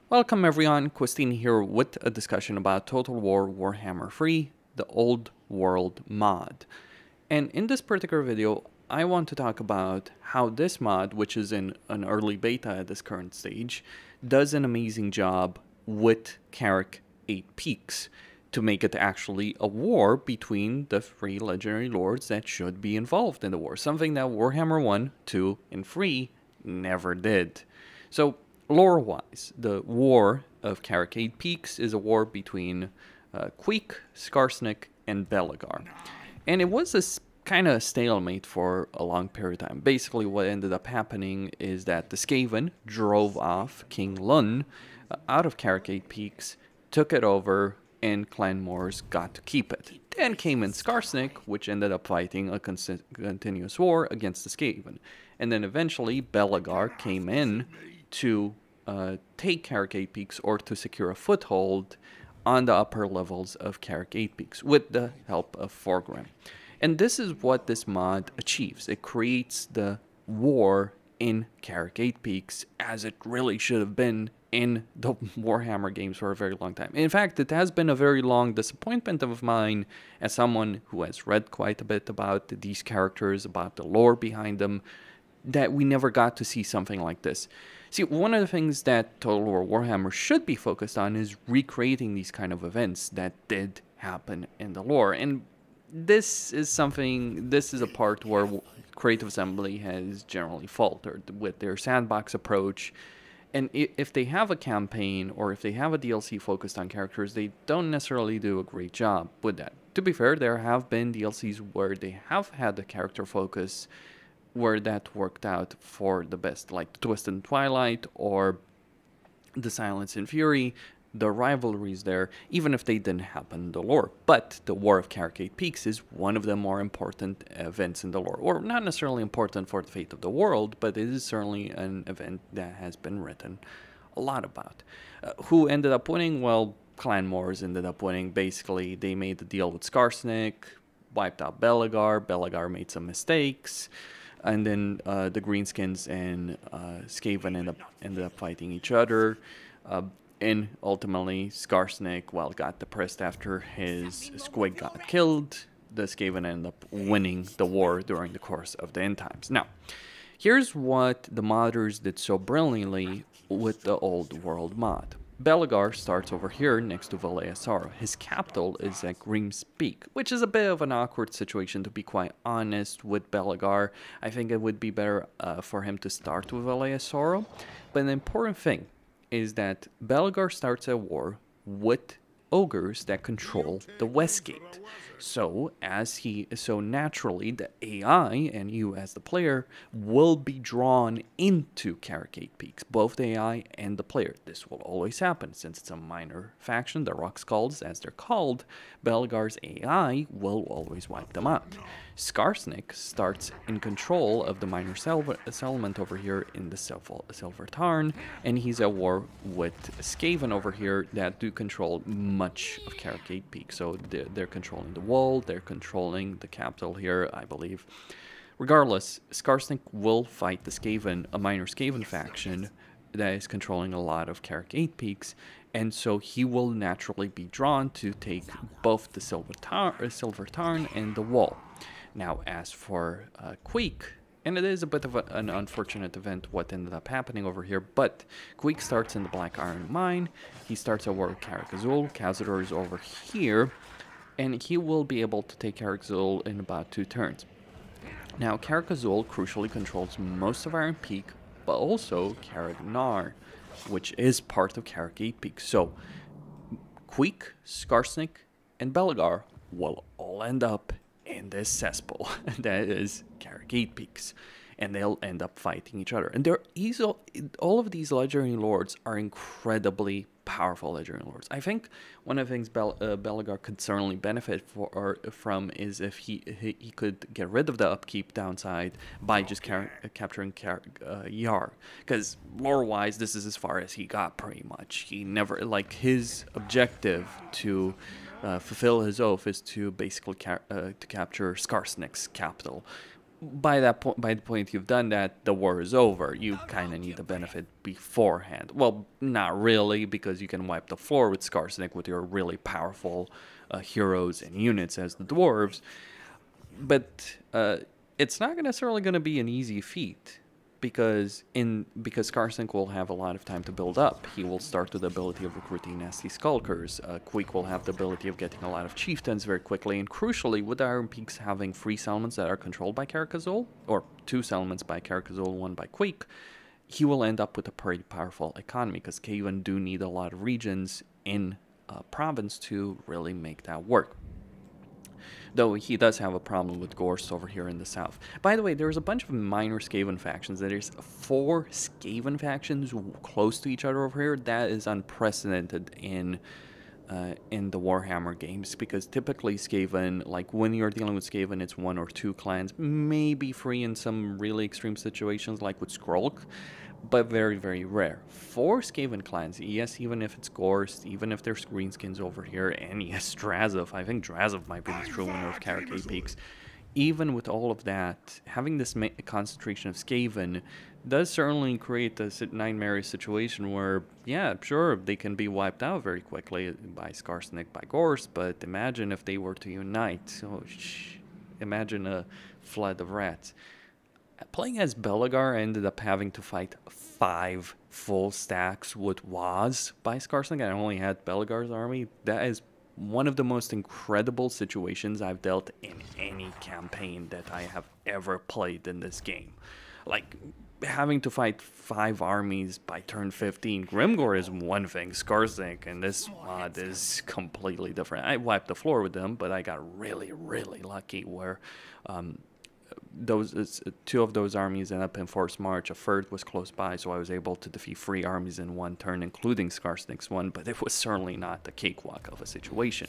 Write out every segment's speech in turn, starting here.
Welcome everyone, Christine here with a discussion about Total War Warhammer 3, the Old World mod. And in this particular video, I want to talk about how this mod, which is in an early beta at this current stage, does an amazing job with Karak 8 Peaks to make it actually a war between the three legendary lords that should be involved in the war, something that Warhammer 1, 2, and 3 never did. So, lore-wise, the War of Karak 8 Peaks is a war between Queek, Skarsnik, and Belegar. And it was a kind of stalemate for a long period of time. Basically, what ended up happening is that the Skaven drove off King Lun out of Karak 8 Peaks, took it over, and Clan Moors got to keep it. Then came in Skarsnik, which ended up fighting a continuous war against the Skaven. And then eventually, Belegar came in to take Karak 8 Peaks or to secure a foothold on the upper levels of Karak 8 Peaks with the help of Foreground. And this is what this mod achieves. It creates the war in Karak 8 Peaks as it really should have been in the Warhammer games for a very long time. In fact, it has been a very long disappointment of mine as someone who has read quite a bit about these characters, about the lore behind them, that we never got to see something like this. See, one of the things that Total War Warhammer should be focused on is recreating these kind of events that did happen in the lore. And this is a part where Creative Assembly has generally faltered with their sandbox approach. And if they have a campaign or if they have a DLC focused on characters, they don't necessarily do a great job with that. To be fair, there have been DLCs where they have had the character focus where that worked out for the best, like the Twist and Twilight or the Silence and Fury. The rivalries there, even if they didn't happen in the lore. But the War of Karak 8 Peaks is one of the more important events in the lore. Or not necessarily important for the fate of the world, but it is certainly an event that has been written a lot about. Who ended up winning? Well, Clan Moors ended up winning. Basically, they made the deal with Skarsnik, wiped out Belegar. Belegar made some mistakes. And then the Greenskins and Skaven ended up fighting each other. And ultimately, Skarsnik, well, got depressed after his squig got killed. The Skaven ended up winning the war during the course of the end times. Now, here's what the modders did so brilliantly with the Old World mod. Belegar starts over here next to Valeasaro. His capital is at Grim's Peak, which is a bit of an awkward situation, to be quite honest, with Belegar. I think it would be better for him to start with Valeasaro. But an important thing is that Belegar starts a war with ogres that control the West Gate. So naturally the AI and you as the player will be drawn into Karak 8 Peaks, both the AI and the player. This will always happen since it's a minor faction, the Rock Skulls as they're called. Belegar's AI will always wipe them out. Skarsnik starts in control of the minor settlement over here in the Silver Tarn, and he's at war with Skaven over here that do control much of Karak 8 Peaks. So they're controlling the wall, they're controlling the capital here, I believe. Regardless, Skarsnik will fight the Skaven, a minor Skaven faction that is controlling a lot of Karak 8 Peaks, and so he will naturally be drawn to take both the Silver Tarn and the wall. Now, as for Queek, and it is a bit of an unfortunate event what ended up happening over here, but Queek starts in the Black Iron Mine. He starts a war with Karak Azul. Khazador is over here, and he will be able to take Karak Azul in about 2 turns. Now, Karak Azul crucially controls most of Iron Peak, but also Karak Nar, which is part of Karak 8 Peak. So, Queek, Skarsnik, and Belegar will all end up in this cesspool that is Karak 8 Peaks, and they'll end up fighting each other. And all of these legendary lords are incredibly powerful legendary lords. I think one of the things Belegar could certainly benefit from is if he could get rid of the upkeep downside by just capturing Yar, because lore-wise this is as far as he got pretty much. He never, like, his objective to fulfill his oath is to basically to capture Skarsnik's capital, by that point, by the point you've done that, the war is over. You kind of need the benefit beforehand. Well, not really, because you can wipe the floor with Skarsnik with your really powerful heroes and units as the dwarves. But it's not necessarily going to be an easy feat, because Skarsnik will have a lot of time to build up. He will start with the ability of recruiting nasty skulkers. Queek will have the ability of getting a lot of chieftains very quickly, and crucially, with the Iron Peaks having 3 settlements that are controlled by Karak, or 2 settlements by Karak, 1 by Queek, he will end up with a pretty powerful economy, because Skaven do need a lot of regions in a province to really make that work. Though he does have a problem with Gorst over here in the south. By the way, there's a bunch of minor Skaven factions. There's 4 Skaven factions close to each other over here. That is unprecedented in the Warhammer games, because typically Skaven, like when you're dealing with Skaven, it's 1 or 2 clans, maybe 3 in some really extreme situations like with Skrolk, but very, very rare. 4 Skaven clans, yes, even if it's Gorst, even if there's greenskins over here, and yes, Drazov, I think Drazov might be the true winner of Karak Peaks. Even with all of that, having this concentration of Skaven does certainly create a nightmare situation where, yeah, sure, they can be wiped out very quickly by Skarsnik, by Gorst, but imagine if they were to unite. Oh, imagine a flood of rats. Playing as Belegar, I ended up having to fight 5 full stacks with Waz by Skarsnik. I only had Belegar's army. That is one of the most incredible situations I've dealt in any campaign that I have ever played in this game. Like, having to fight 5 armies by turn 15. Grimgor is one thing, Skarsnik and this mod is completely different. I wiped the floor with them, but I got really, really lucky where those 2 of those armies ended up in forced march. A third was close by, so I was able to defeat 3 armies in 1 turn, including Skarsnik's one, but it was certainly not the cakewalk of a situation.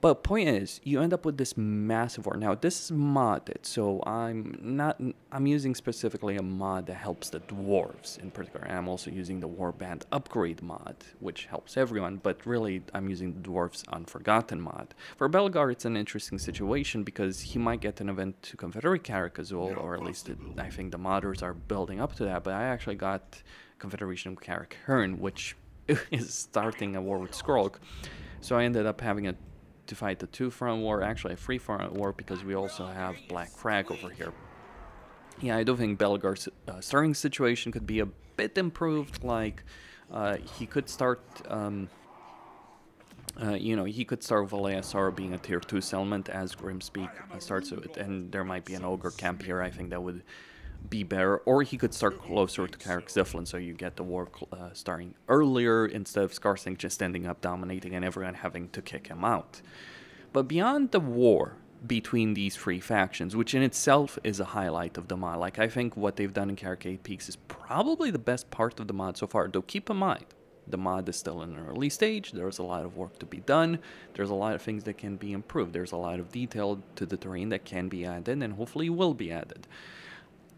But point is, you end up with this massive war. Now, this is modded, so I'm using specifically a mod that helps the dwarves in particular. And I'm also using the Warband Upgrade mod, which helps everyone, but really, I'm using the dwarves Unforgotten mod. For Belegar, it's an interesting situation because he might get an event to Confederate Karak, or at least I think the modders are building up to that, but I actually got Confederation of Karak Hearn, which is starting a war with Skrolk. So I ended up having to fight a 2-front war, actually a 3-front war, because we also have Black Frag over here. Yeah, I do think Belegar's starting situation could be a bit improved. Like, he could start, he could start Valeasar being a tier 2 settlement as Grimspeak starts with, and there might be an Ogre camp here. I think that would be better, or he could start closer to Karak Ziflin, so you get the war starting earlier instead of Skarsnik just ending up dominating and everyone having to kick him out. But beyond the war between these 3 factions, which in itself is a highlight of the mod, like I think what they've done in Karak Peaks is probably the best part of the mod so far, though keep in mind, the mod is still in an early stage, there's a lot of work to be done, there's a lot of things that can be improved, there's a lot of detail to the terrain that can be added and hopefully will be added.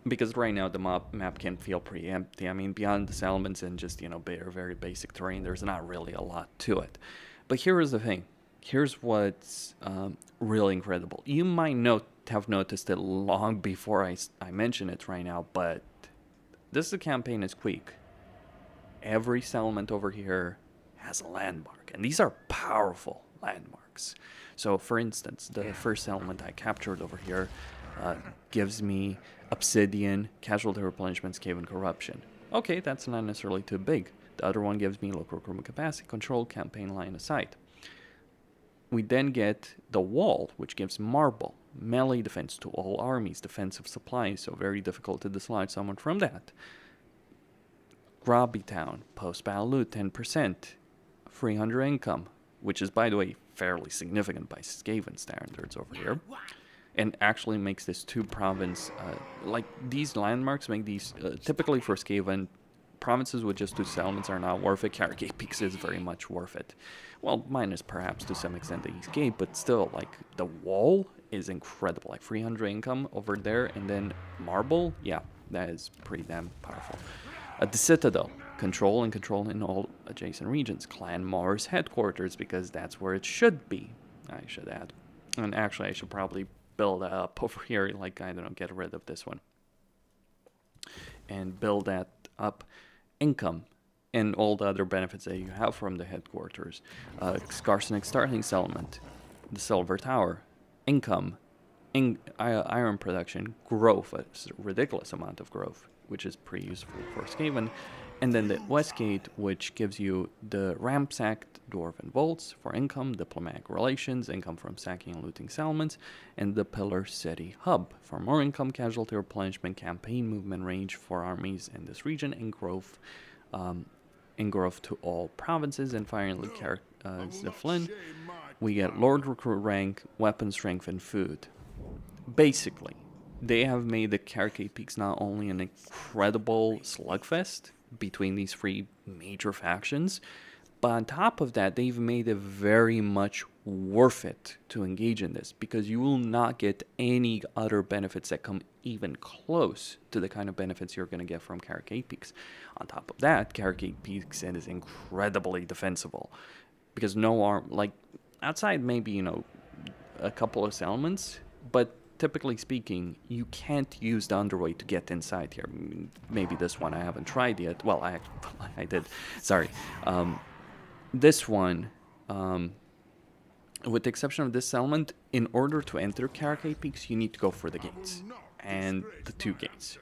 Because right now the map can feel pretty empty. I mean, beyond the settlements and just, very basic terrain, there's not really a lot to it. But here is the thing. Here's what's really incredible. You might have noticed it long before I mention it right now, but this campaign is Queek. Every settlement over here has a landmark, and these are powerful landmarks. So, for instance, the first settlement I captured over here gives me Obsidian, Casualty Replenishment, Cave and Corruption. Okay, that's not necessarily too big. The other one gives me Local Recruitment Capacity, Control, Campaign Line of Sight. We then get the Wall, which gives Marble, Melee Defense to all armies, Defensive Supplies, so very difficult to dislodge someone from that. Grobby Town, Post-Battle Loot, 10%, 300 income, which is, by the way, fairly significant by Skaven standards over here. And actually makes this 2-province, like these landmarks make these, typically for Skaven, provinces with just 2 settlements are not worth it. Karak Peaks is very much worth it. Well, minus perhaps to some extent the East Gate, but still, like, the Wall is incredible. Like, 300 income over there, and then Marble, yeah, that is pretty damn powerful. The Citadel, control in all adjacent regions. Clan Mars headquarters, because that's where it should be, I should add. And actually, I should probably build up over here, like, I don't know, get rid of this one. And build that up. Income and all the other benefits that you have from the headquarters. Skarsnik starting settlement, the Silver Tower, income, iron production, growth, a ridiculous amount of growth, which is pretty useful for Skaven. And then the Westgate, which gives you the ransacked Dwarven Vaults for income, diplomatic relations, income from sacking and looting settlements, and the Pillar City Hub for more income, casualty replenishment, campaign movement range for armies in this region, and growth to all provinces. And finally, the Flynn, we get Lord Recruit rank, weapon strength, and food. Basically, they have made the Karak Peaks not only an incredible slugfest between these three major factions, but on top of that, they've made it very much worth it to engage in this, because you will not get any other benefits that come even close to the kind of benefits you're going to get from Karak Peaks. On top of that, Karak Peaks is incredibly defensible, because no arm, like, outside maybe, you know, a couple of settlements, but typically speaking, you can't use the underway to get inside here. Maybe this one I haven't tried yet. Well, I did. Sorry. This one, with the exception of this settlement, in order to enter Karak Peaks, you need to go for the gates. And the 2 gates.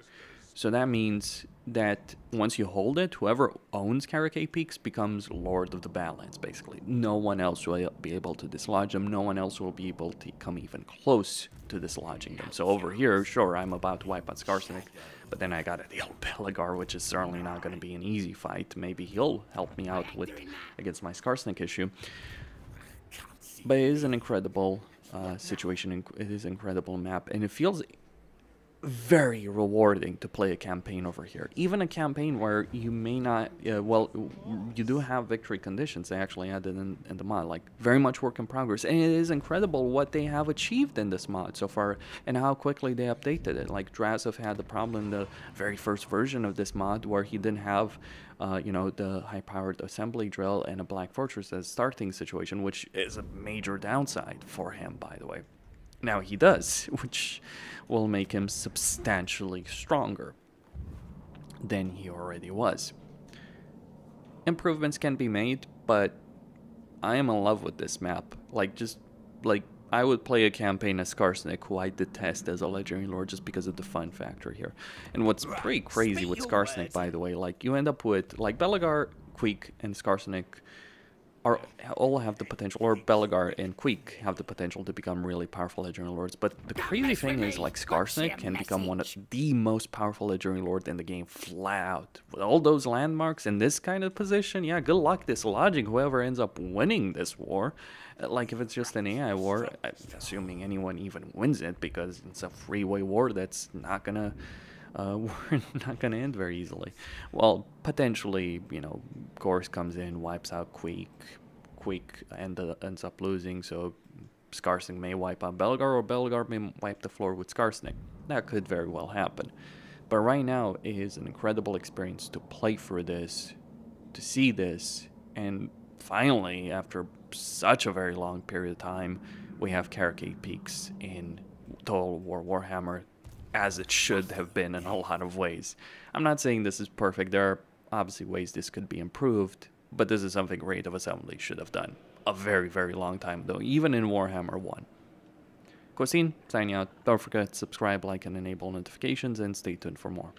So that means that once you hold it, whoever owns Karak Peaks becomes Lord of the Badlands, basically. No one else will be able to dislodge them. No one else will be able to come even close to dislodging them. So over here, sure, I'm about to wipe out Skarsnik, but then I got a deal with Belegar, which is certainly not going to be an easy fight. Maybe he'll help me out against my Skarsnik issue. But it is an incredible situation. It is an incredible map, and it feels very rewarding to play a campaign over here. Even a campaign where you may not, well, you do have victory conditions. They actually added in the mod, like, very much work in progress. And it is incredible what they have achieved in this mod so far, and how quickly they updated it. Like, Drazov had the problem in the very first version of this mod, where he didn't have, you know, the high-powered assembly drill and a Black Fortress as starting situation, which is a major downside for him, by the way. Now he does, which will make him substantially stronger than he already was. Improvements can be made, but I am in love with this map. Like, just, like, I would play a campaign as Skarsnik, who I detest as a Legendary Lord, just because of the fun factor here. And what's pretty crazy with Skarsnik, by the way, like, you end up with, like, Belegar, Queek, and Skarsnik all have the potential, or Belegar and Queek have the potential to become really powerful Legendary Lords. But the crazy thing is, like, Skarsnik can become one of the most powerful Legendary Lords in the game, flat out. With all those landmarks in this kind of position, yeah, good luck dislodging whoever ends up winning this war. Like, if it's just an AI war, assuming anyone even wins it, because it's a freeway war that's not gonna... we're not going to end very easily. Well, potentially, you know, Gorse comes in, wipes out Queek ends up losing, so Skarsnik may wipe out Belegar, or Belegar may wipe the floor with Skarsnik. That could very well happen. But right now, it is an incredible experience to play through this, to see this, and finally, after such a very long period of time, we have Karak Peaks in Total War Warhammer, as it should have been in a lot of ways. I'm not saying this is perfect. There are obviously ways this could be improved, but this is something Raid of Assembly should have done a very, very long time ago, even in Warhammer 1. Kostin, signing out. Don't forget to subscribe, like, and enable notifications, and stay tuned for more.